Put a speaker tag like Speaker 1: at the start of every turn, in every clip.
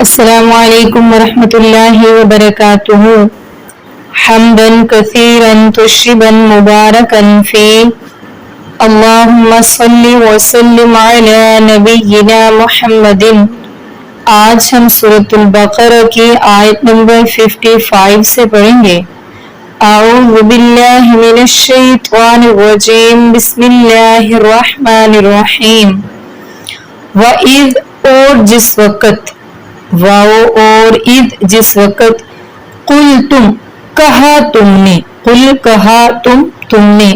Speaker 1: السلام علیکم ورحمۃ اللہ وبرکاتہ حمدا کثیرا طیبا مبارکا فیہ اللہم صلی وسلم علی نبینا محمد۔ آج ہم سورۃ البقرہ کی آیت نمبر 55 سے پڑھیں گے۔ اعوذ باللہ من الشیطان الرجیم، بسم اللہ الرحمن الرحیم۔ وَإِذْ اور جس وقت، واو اور اذ جس وقت، قل تم کہا تم نے، قل کہا تم نے،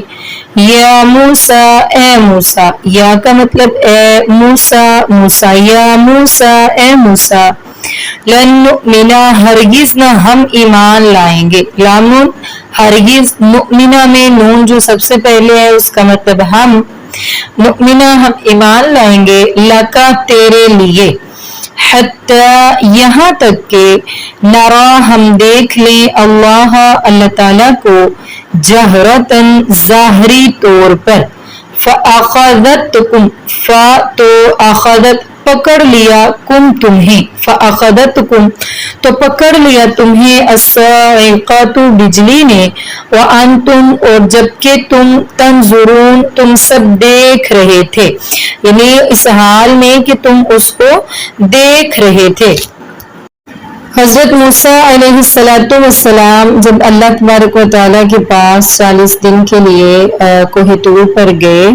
Speaker 1: یا موسیٰ اے موسیٰ، یا کا مطلب اے موسیٰ، موسیٰ یا موسیٰ اے موسیٰ، لن نؤمنا ہرگز نہ ہم ایمان لائیں گے، لامن ہرگز، مؤمنہ میں نون جو سب سے پہلے ہے اس کا مطلب ہم، نؤمنا ہم ایمان لائیں گے، لکا تیرے لیے، حتی یہاں تک کہ نرا ہم دیکھ لیں اللہ اللہ تعالیٰ کو جہرتاً ظاہری طور پر، فَأَخَذَتْكُمْ تو اخذت پکڑ لیا کم تمہیں، فَأَخَذَتْكُمْ تو پکڑ لیا تمہیں الصَّاعِقَةُ بجلی نے، وَأَنْتُمْ اور جبکہ تم تنظرون تم سب دیکھ رہے تھے، یعنی اس حال میں کہ تم اس کو دیکھ رہے تھے۔ حضرت موسیٰ علیہ السلام جب اللہ تبارک و تعالیٰ کے پاس 40 دن کے لیے کوہ طور پر گئے،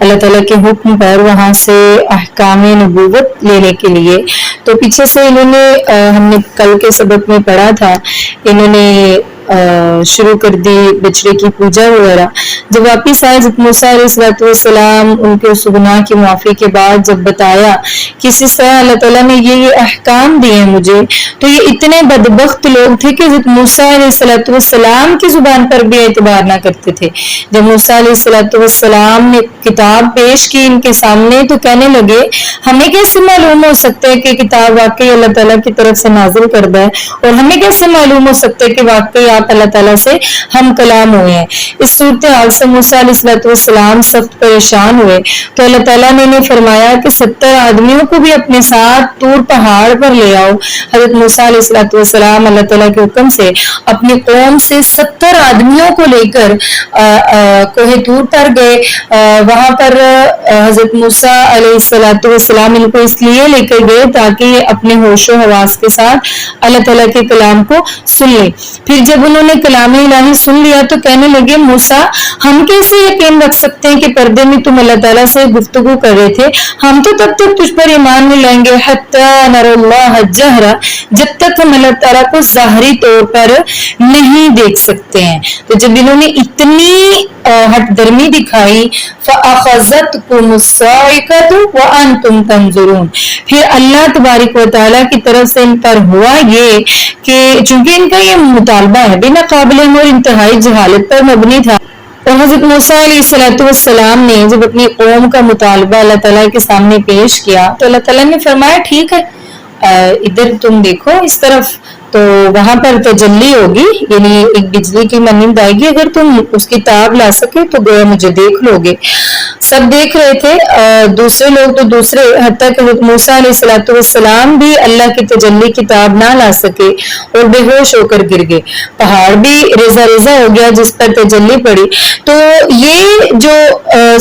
Speaker 1: اللہ تعالیٰ کے حکم پر وہاں سے احکام نبوت لینے کے لیے، تو پیچھے سے انہوں نے ہم نے کل کے سبق میں پڑھا تھا، انہوں نے شروع کر دی بچڑے کی پوجا وغیرہ۔ جب واپس آئے حضرت موسیٰ علیہ السلام ان کے اس گناہ کی معافی کے بعد جب بتایا کہ اس طرح اللہ تعالیٰ نے یہ احکام دیے ہیں مجھے، تو یہ اتنے بدبخت لوگ تھے کہ حضرت موسیٰ علیہ السلام کی زبان پر بھی اعتبار نہ کرتے تھے۔ جب موسیٰ علیہ السلام نے کتاب پیش کی ان کے سامنے تو کہنے لگے ہمیں کیسے معلوم ہو سکتا ہے کہ کتاب واقعی اللہ تعالیٰ کی طرف سے نازل کردہ ہے، اور ہمیں کیسے معلوم ہو سکتا ہے کہ واقعی آپ اللہ تعالیٰ سے ہم کلام ہوئے ہیں۔ اس صورتحال سے موسیٰ علیہ السلام سخت پریشان ہوئے، تو اللہ تعالیٰ نے انہیں فرمایا کہ 70 آدمیوں کو بھی اپنے ساتھ طور پہاڑ پر لے آؤ۔ حضرت موسیٰ علیہ السلام اللہ تعالیٰ کے حکم سے اپنی قوم سے 70 آدمیوں کو لے کر کوہ طور پر گئے۔ وہاں پر حضرت موسیٰ علیہ السلام ان کو اس لیے لے کر گئے تاکہ یہ اپنے ہوش و حواس کے ساتھ اللہ تعالیٰ کے کلام کو سن لیں۔ پھر جب انہوں نے کلام الہی سن لیا تو کہنے لگے موسیٰ ہم کیسے یقین رکھ سکتے ہیں کہ پردے میں تم اللہ تعالیٰ سے گفتگو کر رہے تھے، ہم تو تب تک تجھ پر ایمان نہیں لائیں گے حتی نر اللہ جہرا، جب تک ہم اللہ تعالیٰ کو ظاہری طور پر نہیں دیکھ سکتے ہیں۔ تو جب انہوں نے اتنی ہٹ درمی دکھائی فَأَخَذَتْكُمُ الصَّاعِقَةُ وَأَنْتُمْ تَنظُرُونَ، پھر اللہ تبارک و تعالیٰ کی طرف سے ان پر ہوا یہ کہ چونکہ ان کا یہ مطالبہ ہے بنا قابل اور انتہائی جہالت پر مبنی تھا، اور حضرت موسیٰ علیہ السلام نے جب اپنی قوم کا مطالبہ اللہ تعالیٰ کے سامنے پیش کیا تو اللہ تعالیٰ نے فرمایا ٹھیک ہے ادھر تم دیکھو اس طرف، تو وہاں پر تجلی ہوگی، یعنی ایک بجلی کی مانند آئے گی، اگر تم اس کی تاب لا سکے تو گویا مجھے دیکھ لو گے۔ سب دیکھ رہے تھے، دوسرے لوگ تو دوسرے، حتیٰ کہ حضرت موسیٰ علیہ السلام بھی اللہ کی تجلی کی تاب نہ لا سکے اور بے ہوش ہو کر گر گئے، پہاڑ بھی ریزہ ریزہ ہو گیا جس پر تجلی پڑی۔ تو یہ جو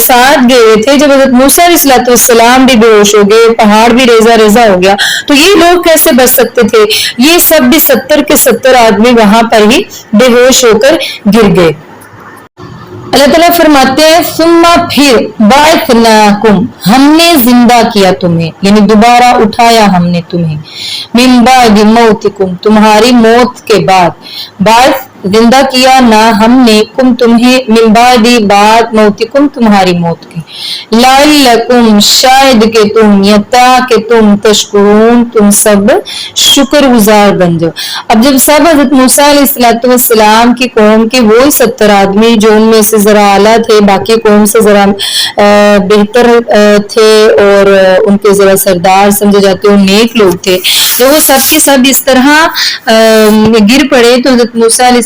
Speaker 1: ساتھ گئے ہوئے تھے، جب حضرت موسیٰ علیہ السلام بھی بے ہوش ہو گئے، پہاڑ بھی ریزہ ریزہ ہو گیا، تو یہ لوگ کیسے بچ سکتے تھے؟ یہ سب بھی 70 کے 70 آدمی وہاں پر ہی بے ہوش ہو کر گر گئے۔ اللہ تعالیٰ فرماتے ہیں ثم پھر بعثناکم ہم نے زندہ کیا تمہیں، یعنی دوبارہ اٹھایا ہم نے تمہیں، من بعد موتکم تمہاری موت کے بعد، بعث زندہ کیا نہ ہم نے کم تمہیں، من بعد بعد موتکم تمہاری موت کے، لعلکم شاید کہ تم، یتا کہ تم، تشکرون تم سب شکر گزار بن جاؤ۔ اب جب سب حضرت موسیٰ علیہ السلام کی قوم کے وہی 70 آدمی جو ان میں سے ذرا اعلیٰ تھے، باقی قوم سے ذرا بہتر تھے اور ان کے ذرا سردار سمجھے جاتے ہیں، نیک لوگ تھے، جو وہ سب کے سب اس طرح گر پڑے تو حضرت موسیٰ علیہ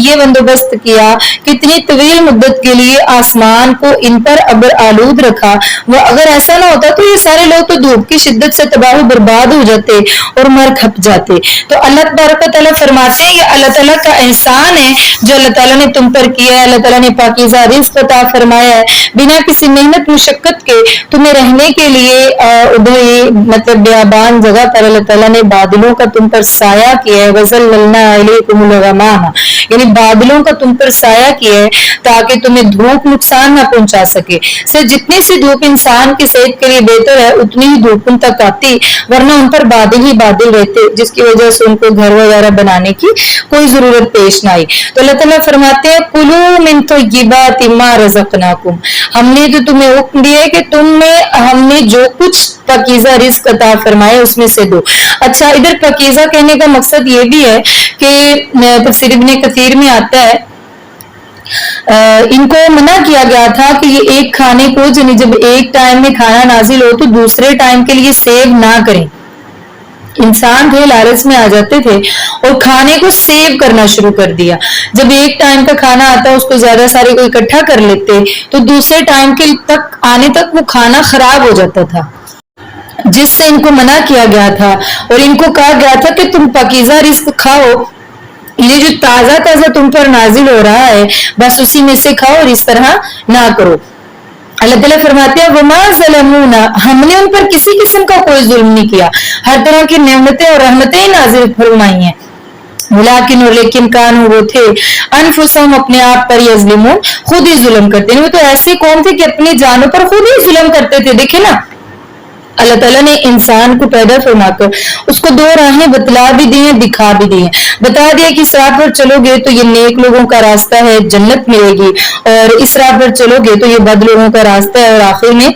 Speaker 1: یہ بندوبست کیا, کتنی طویل مدت کے لیے آسمان کو ان پر ابر آلود رکھا. وہ اگر ایسا نہ ہوتا تو یہ سارے لوگ تو دھوپ کی شدت سے تباہ و برباد ہو جاتے اور مر کھپ جاتے. تو اللہ تبارک و تعالیٰ فرماتے ہیں یہ اللہ تعالیٰ کا احسان ہے جو اللہ تعالیٰ نے تم پر کیا ہے. اللہ تعالیٰ نے پاکیزہ رزق عطا فرمایا ہے, بنا کسی محنت مشقت کے تمہیں رہنے کے لیے ادھر مطلب بیابان جگہ پر اللہ تعالیٰ نے بادلوں کا تم پر سایہ کیا ہے. وَظَلَّلْنَا عَلَيْكُمُ الْغَمَامَ, یعنی بادلوں کا تم پر سایہ کیا ہے تاکہ تمہیں دھوپ نقصان نہ پہنچا سکے. سے جتنی سی دھوپ انسان کی صحت کے لیے بہتر ہے اتنی ہی دھوپ ان تک آتی, ورنہ ان پر بادل ہی بادل رہتے جس کی وجہ سے ان کو گھر وغیرہ بنانے کی کوئی ضرورت پیش نہ آئی. تو اللہ تعالیٰ فرماتے ہیں کُلُوا مِن طَیِّبَاتِ مَا رَزَقْنَاکُمْ, ہم نے تو تمہیں حکم دیا ہے کہ تم میں ہم نے جو کچھ پاکیزہ رزق عطا فرمایا اس میں سے دو. اچھا, ادھر پاکیزہ کہنے کا مقصد یہ بھی ہے کہ تفسیر ابن کثیر میں آتا ہے ان کو منع کیا گیا تھا کہ یہ ایک کھانے کو یعنی جب ایک ٹائم میں کھانا نازل ہو تو دوسرے ٹائم کے لیے سیو نہ کریں. انسان تھے لالچ میں آ جاتے تھے اور کھانے کو سیو کرنا شروع کر دیا. جب ایک ٹائم کا کھانا آتا اس کو زیادہ سارے کو اکٹھا کر لیتے تو دوسرے ٹائم کے تک آنے تک وہ کھانا خراب ہو جاتا تھا, جس سے ان کو منع کیا گیا تھا. اور ان کو کہا گیا تھا کہ تم پاکیزہ رزق کھاؤ, یہ جو تازہ تازہ تم پر نازل ہو رہا ہے بس اسی میں سے کھاؤ اور اس طرح نہ کرو. اللہ تعالیٰ فرماتے ہیں وَمَا ظَلَمُونَا, ہم نے ان پر کسی قسم کا کوئی ظلم نہیں کیا, ہر طرح کی نعمتیں اور رحمتیں نازل فرمائی ہیں. لیکن اور لیکن کانوا وہ تھے انفسہم اپنے آپ پر یظلمون, خود ہی ظلم کرتے ہیں. وہ تو ایسی قوم تھی کہ اپنی جانوں پر خود ہی ظلم کرتے تھے. دیکھیں نا, اللہ تعالیٰ نے انسان کو پیدا فرما کر اس کو دو راہیں بتلا بھی دی ہیں, دکھا بھی دی ہیں. بتا دیا کہ اس راہ پر چلو گے تو یہ نیک لوگوں کا راستہ ہے, جنت ملے گی, اور اس راہ پر چلو گے تو یہ بد لوگوں کا راستہ ہے اور آخر میں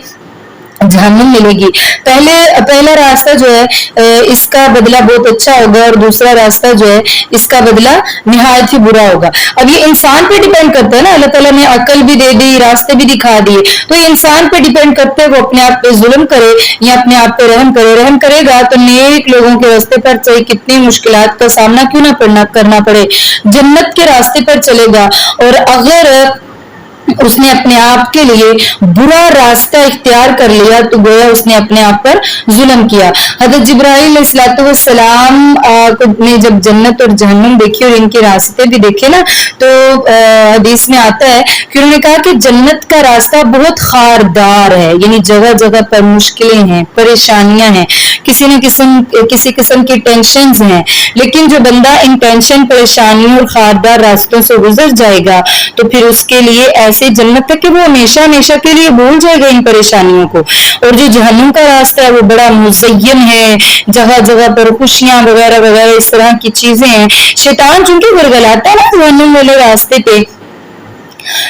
Speaker 1: جہنم ملے گی. پہلا راستہ جو ہے اس کا بدلہ بہت اچھا ہوگا اور دوسرا راستہ جو ہے اس کا بدلہ نہایت ہی برا ہوگا. اب یہ انسان پہ ڈیپینڈ کرتا ہے نا, اللہ تعالیٰ نے عقل بھی دے دی, راستے بھی دکھا دیے, تو یہ انسان پہ ڈیپینڈ کرتا ہے وہ اپنے آپ پہ ظلم کرے یا اپنے آپ پہ رحم کرے. رحم کرے گا تو نیک لوگوں کے راستے پر چاہے کتنی مشکلات کا سامنا کیوں نہ کرنا پڑے جنت کے راستے پر چلے گا. اور اگر اس نے اپنے آپ کے لیے برا راستہ اختیار کر لیا تو گویا اس نے اپنے آپ پر ظلم کیا. حضرت جبرائیل علیہ السلام نے جب جنت اور جہنم دیکھی اور ان کے راستے بھی دیکھے نا تو حدیث میں آتا ہے کہ انہوں نے کہا کہ جنت کا راستہ بہت خاردار ہے, یعنی جگہ جگہ پر مشکلیں ہیں, پریشانیاں ہیں, کسی قسم کی ٹینشنز ہیں. لیکن جو بندہ ان ٹینشن پریشانیوں اور خاردار راستوں سے گزر جائے گا تو پھر اس کے لیے ایسے جنت تک کہ وہ ہمیشہ ہمیشہ کے لیے بھول جائے گا ان پریشانیوں کو. اور جو جہنم کا راستہ ہے وہ بڑا مزین ہے, جگہ جگہ پر خوشیاں وغیرہ وغیرہ اس طرح کی چیزیں ہیں. شیطان چونکہ گرگلاتا ہے نا جہنم والے راستے پہ,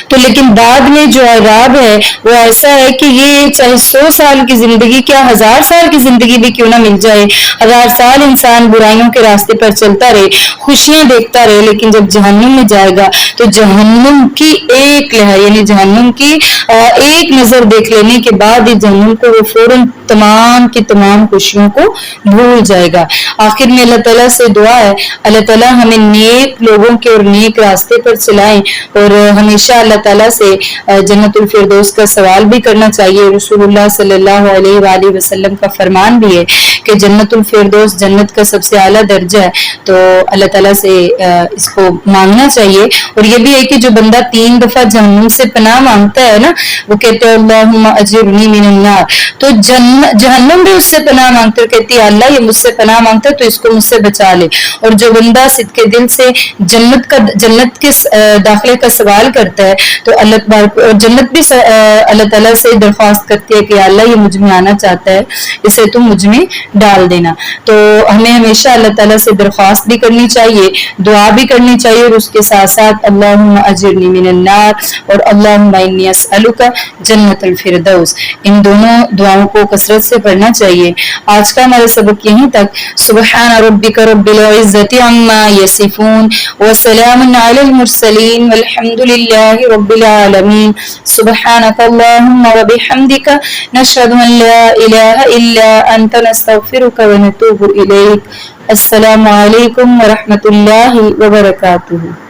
Speaker 1: تو لیکن بعد میں جو عذاب ہے وہ ایسا ہے کہ یہ چاہے 100 سال کی زندگی کیا 1000 سال کی زندگی بھی کیوں نہ مل جائے, 1000 سال انسان برائیوں کے راستے پر چلتا رہے, خوشیاں دیکھتا رہے, لیکن جب جہنم میں جائے گا تو جہنم کی ایک لہر یعنی جہنم کی ایک نظر دیکھ لینے کے بعد ہی جہنم کو وہ فوراً تمام کی تمام خوشیوں کو بھول جائے گا. آخر میں اللہ تعالیٰ سے دعا ہے اللہ تعالیٰ ہمیں نیک لوگوں کے اور نیک راستے پر چلائیں, اور ہمیشہ اللہ تعالیٰ سے جنت الفردوس کا سوال بھی کرنا چاہیے. رسول اللہ صلی اللہ علیہ وآلہ وسلم کا فرمان بھی ہے کہ جنت الفردوس جنت کا سب سے اعلیٰ درجہ ہے, تو اللہ تعالیٰ سے اس کو مانگنا چاہیے. اور یہ بھی ہے کہ جو بندہ 3 دفعہ جہنم سے پناہ مانگتا ہے نا, وہ کہتے ہیں اللہم اجرنی من النار, تو جہنم بھی اس سے پناہ مانگتے اور کہتی ہے اللہ یہ مجھ سے پناہ مانگتا ہے تو اس کو مجھ سے بچا لے. اور جو بندہ صدقے دل سے جنت کے داخلے کا سوال کرتا ہے تو اور جنت بھی اللہ تعالیٰ سے درخواست کرتی ہے کہ اللہ یہ مجھ میں آنا چاہتا ہے, اسے تم مجھ میں ڈال دینا. تو ہمیں ہمیشہ اللہ تعالیٰ سے درخواست بھی کرنی چاہیے, دعا بھی کرنی چاہیے, اور اس کے ساتھ ساتھ اللہم اجرنی من النار اور اللہم انی اسألک جنت الفردوس, ان دونوں دعاؤں کو کثرت سے پڑھنا چاہیے. آج کا ہمارا سبق یہیں تک. سبحان ربک رب العزت عما یصفون وسلام علی المرسلین والحمد للہ رب العالمین. سبحانک اللہم وبحمدک نشہد ان لا الہ الا انت نستغفرک ونتوب الیک. السلام علیکم ورحمۃ اللہ وبرکاتہ.